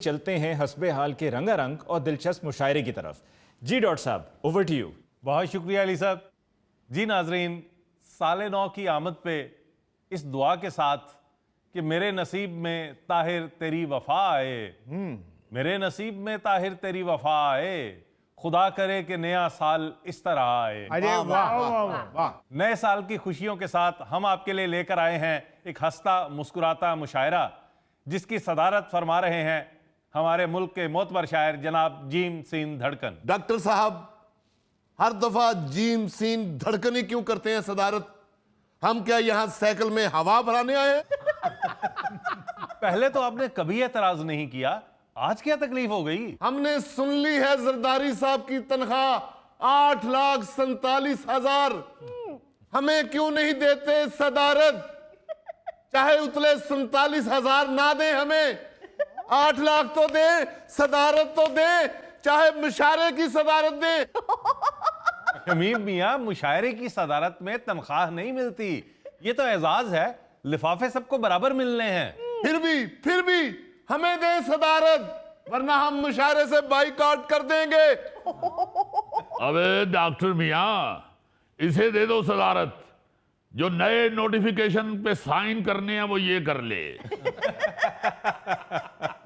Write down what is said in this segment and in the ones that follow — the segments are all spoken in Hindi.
चलते हैं हस्बे हाल के रंगारंग और दिलचस्प मुशायरे की तरफ। जी डॉक्टर साहब, ओवर टू यू। बहुत शुक्रिया अली साहब। जी नाजरीन, साले नौ की आमद पे इस दुआ के साथ कि मेरे नसीब में ताहिर तेरी वफा आए, मेरे नसीब में ताहिर तेरी वफा आए, खुदा करे कि नया साल इस तरह आए। अरे वाह वाह वाह। नए साल की खुशियों के साथ हम आपके लिए लेकर आए हैं एक हंसता मुस्कुराता मुशायरा, जिसकी सदारत फरमा रहे हैं हमारे मुल्क के मोतबर शायर जनाब जीम सीन धड़कन। डॉक्टर साहब, हर दफा जीम सीन धड़कन ही क्यों करते हैं सदारत? हम क्या यहां साइकिल में हवा भराने आए हैं? पहले तो आपने कभी एतराज नहीं किया, आज क्या तकलीफ हो गई? हमने सुन ली है जरदारी साहब की तनख्वाह 8,47,000। हमें क्यों नहीं देते सदारत? चाहे उतले 47,000 ना दे, हमें 8 लाख तो दे, सदारत तो दे, चाहे मुशायरे की सदारत दे। शमीम मियां, मुशायरे की सदारत में तनख्वाह नहीं मिलती, ये तो एजाज है, लिफाफे सबको बराबर मिलने हैं। फिर भी हमें दे सदारत, वरना हम मुशायरे से बाइकआउट कर देंगे। अबे डॉक्टर मियां, इसे दे दो सदारत, जो नए नोटिफिकेशन पे साइन करने हैं वो ये कर ले।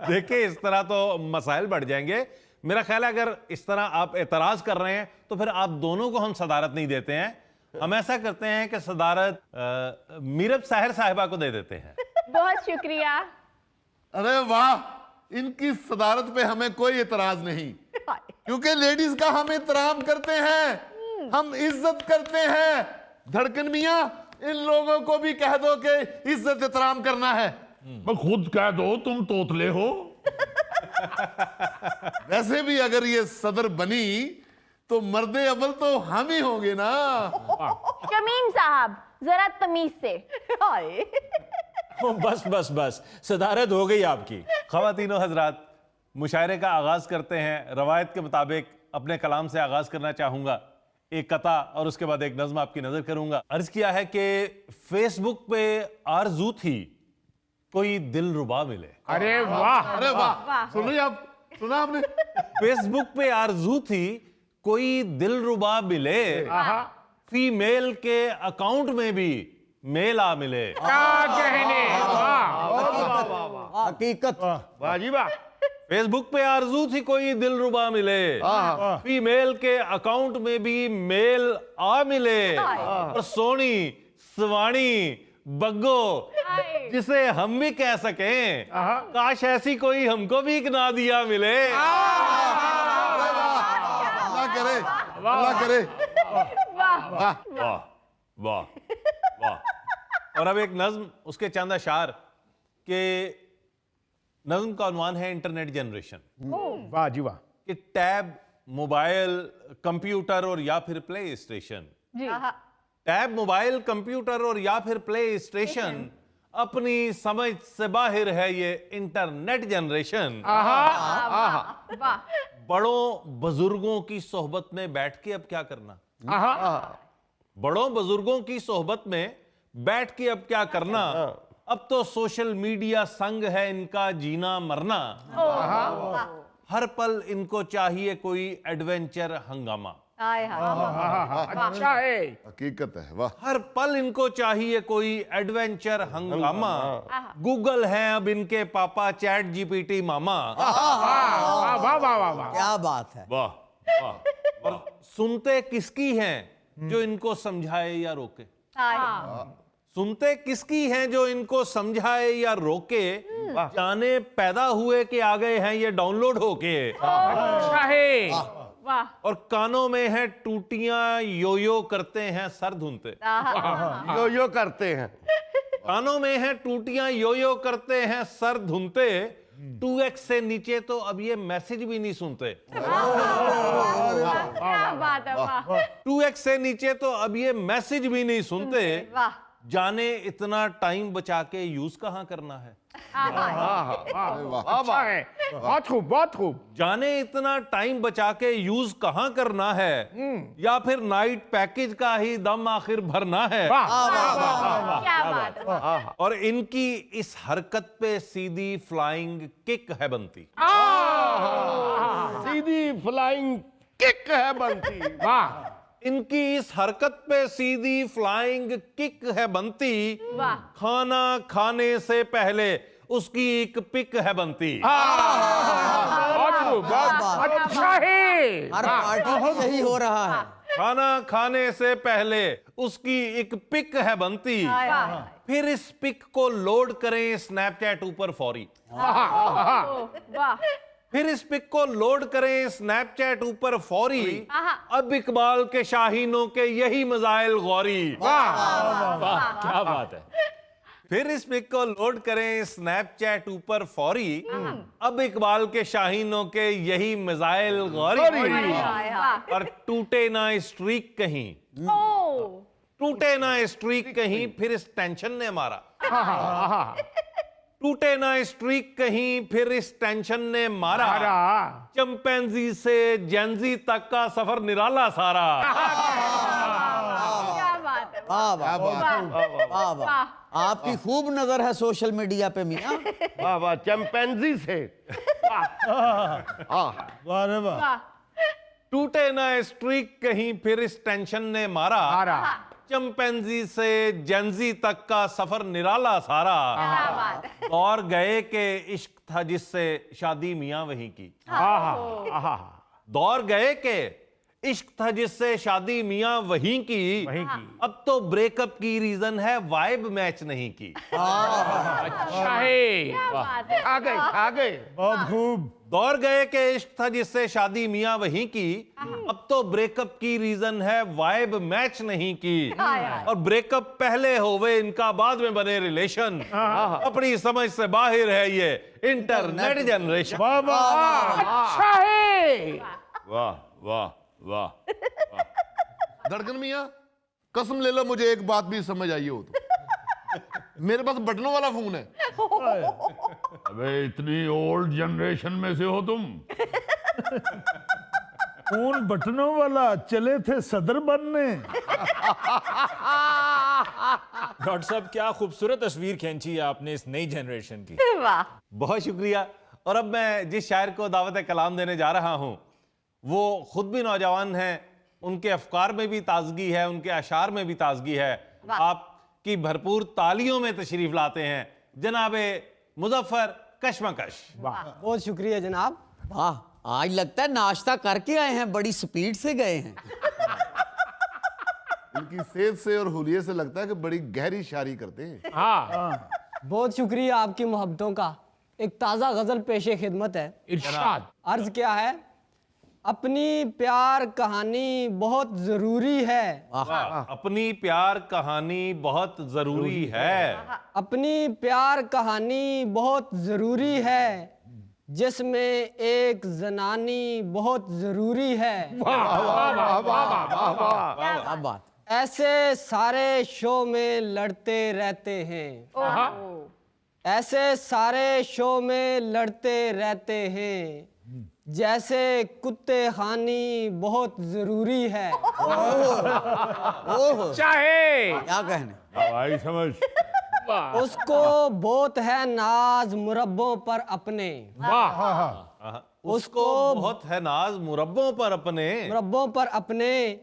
देखिए, इस तरह तो मसाइल बढ़ जाएंगे। मेरा ख्याल है अगर इस तरह आप एतराज कर रहे हैं तो फिर आप दोनों को हम सदारत नहीं देते हैं। हम ऐसा करते हैं कि सदारत मीरब साहिर साहिबा को दे देते हैं। बहुत शुक्रिया। अरे वाह, इनकी सदारत पे हमें कोई इतराज नहीं, क्योंकि लेडीज का हम एहतराम करते हैं, हम इज्जत करते हैं। धड़कन मियां, इन लोगों को भी कह दो कि इज्जत एहतराम करना है। मैं खुद कह दो, तुम तोतले हो। वैसे भी अगर ये सदर बनी तो मर्दे अव्वल तो हम ही होंगे ना। शमीम साहब, जरा तमीज से। बस बस बस, सदारत हो गई आपकी। ख़वातीनो हजरात, मुशायरे का आगाज करते हैं। रवायत के मुताबिक अपने कलाम से आगाज करना चाहूंगा, एक कता और उसके बाद एक नज़्म आपकी नजर करूंगा। अर्ज किया है कि फेसबुक पे आरजू थी कोई दिलरुबा मिले। अरे वाह, अरे वाह, सुनिए आप, सुना आपने? फेसबुक पे आरजू थी कोई दिलरुबा मिले, फीमेल के अकाउंट में भी मेल आ मिले। क्या कहने, हकीकत। वाह जी वाह। फेसबुक पे आरजू थी कोई दिलरुबा मिले, फीमेल के अकाउंट में भी मेल आ मिले, और सोनी सवाणी बग्गो जिसे हम भी कह सकें, काश ऐसी कोई हमको भी एक नादिया मिले। अल्लाह करे, अल्लाह करे। वाह वाह वाह। और अब एक नज्म, उसके चंद अशार के नज्म का उन्वान है इंटरनेट जनरेशन। वाह जी वाह। कि टैब, मोबाइल, कंप्यूटर और या फिर play station, tab, mobile, computer और या फिर प्ले स्टेशन, अपनी समझ से बाहर है ये इंटरनेट जनरेशन। बड़ों बुजुर्गों की सोहबत में बैठ के अब क्या करना, बड़ों बुजुर्गों की सोहबत में बैठ के अब क्या करना, अब तो सोशल मीडिया संग है इनका जीना मरना, हर पल इनको चाहिए कोई एडवेंचर हंगामा। अच्छा है, हकीकत है। वाह, हर पल इनको चाहिए कोई एडवेंचर हंगामा, गूगल है अब इनके पापा, चैट जीपीटी मामा। वाह वाह वाह वाह। क्या बात है। वाह वाह। और सुनते किसकी हैं जो इनको समझाए या रोके, सुनते किसकी हैं जो इनको समझाए या रोके, जाने पैदा हुए कि आ गए हैं ये डाउनलोड होके। अच्छा है। और कानों में है टूटियां, यो यो करते हैं सर धुनते, यो यो करते हैं। कानों में है टूटियां, यो यो करते हैं सर धुनते, 2x से नीचे तो अब ये मैसेज भी नहीं सुनते। क्या बात है, वाह। 2x से नीचे तो अब ये मैसेज भी नहीं सुनते, वाह। जाने इतना टाइम बचा के यूज कहां करना है। अच्छा है, बहुत खूब, बहुत खूब। जाने इतना टाइम बचा के यूज कहाँ करना है, या फिर नाइट पैकेज का ही दम आखिर भरना है। क्या बात है। और इनकी इस हरकत पे सीधी फ्लाइंग किक है बनती। सीधी फ्लाइंग किक है बनती। वाह, इनकी इस हरकत पे सीधी फ्लाइंग किक है बनती। वाह। खाना खाने से पहले उसकी एक पिक है बनती। बहुत खूब, बहुत अच्छा है। हर पार्टी में यही हो रहा है। खाना खाने से पहले उसकी एक पिक है बनती। फिर इस पिक को लोड करें स्नैपचैट ऊपर फौरी। वाह। फिर इस पिक को लोड करें स्नैपचैट ऊपर फौरी। अब इकबाल के शाहीनों के यही मजाइल गौरी। वाह क्या बात है। फिर इस पिक को लोड करें स्नैपचैट ऊपर फौरी। अब इकबाल के शाहीनों के यही मजाइल गौरी। और टूटे ना स्ट्रीक कहीं, टूटे ना स्ट्रीक कहीं, फिर इस टेंशन ने मारा। टूटे ना स्ट्रीक कहीं, फिर इस टेंशन ने मारा। चंपैंजी से जेंजी तक का सफर निराला सारा। क्या बात है। वाह वाह वाह वाह, आपकी खूब नजर है सोशल मीडिया पे मियां। वाह वाह, चैंपियंजी से। वाह रे वाह। टूटे ना स्ट्रीक कहीं, फिर इस टेंशन ने मारा। चंपैंजी से जेंजी तक का सफर निराला सारा। क्या बात है। दौर गए के इश्क था जिससे शादी मियां वहीं की। दौर गए के इश्क था जिससे शादी मियां वहीं की। अब तो ब्रेकअप की रीजन है वाइब मैच नहीं की। अच्छा है, क्या बात है। आ गए, आ गए। बहुत खूब। दौर गए के इश्क था जिससे शादी मियां वहीं की। अब तो ब्रेकअप की रीजन है वाइब मैच नहीं की। और ब्रेकअप पहले होवे इनका बाद में बने रिलेशन। अपनी समझ से बाहर है ये इंटरनेट जनरेशन। वाह वाह। अच्छा है। वाह वाह वाह। धड़कन मियां, कसम ले लो मुझे एक बात भी समझ आई हो तो। मेरे पास बटनों वाला फोन है। अबे इतनी ओल्ड जनरेशन में से हो तुम? फोन बटनों वाला, चले थे सदर बनने। डॉक्टर साहब क्या खूबसूरत तस्वीर खींची है आपने इस नई जनरेशन की। वाह। बहुत शुक्रिया। और अब मैं जिस शायर को दावत कलाम देने जा रहा हूं वो खुद भी नौजवान हैं, उनके अफकार में भी ताजगी है, उनके अशार में भी ताजगी है। आपकी भरपूर तालियों में तशरीफ लाते हैं जनाबे मुजफ्फर कशमकश। बहुत शुक्रिया जनाब। वाह, आज लगता है नाश्ता करके आए हैं, बड़ी स्पीड से गए हैं। इनकी सेहत से और हुलिये से लगता है कि बड़ी गहरी शायरी करते हैं। बहुत शुक्रिया आपकी मोहब्बतों का। एक ताज़ा गजल पेशे खिदमत है। इरशाद। अर्ज क्या है? अपनी प्यार कहानी बहुत जरूरी है। अपनी प्यार कहानी बहुत जरूरी है। अपनी प्यार कहानी बहुत जरूरी है, जिसमें एक जनानी बहुत जरूरी है। क्या बात। ऐसे सारे शो में लड़ते रहते हैं। ऐसे सारे शो में लड़ते रहते हैं, जैसे कुत्ते खानी बहुत जरूरी है। चाहे क्या कहने। भाई समझ। उसको बहुत है नाज मुरब्बों पर अपने। उसको बहुत है नाज मुरब्बों पर अपने। मुरब्बों पर अपने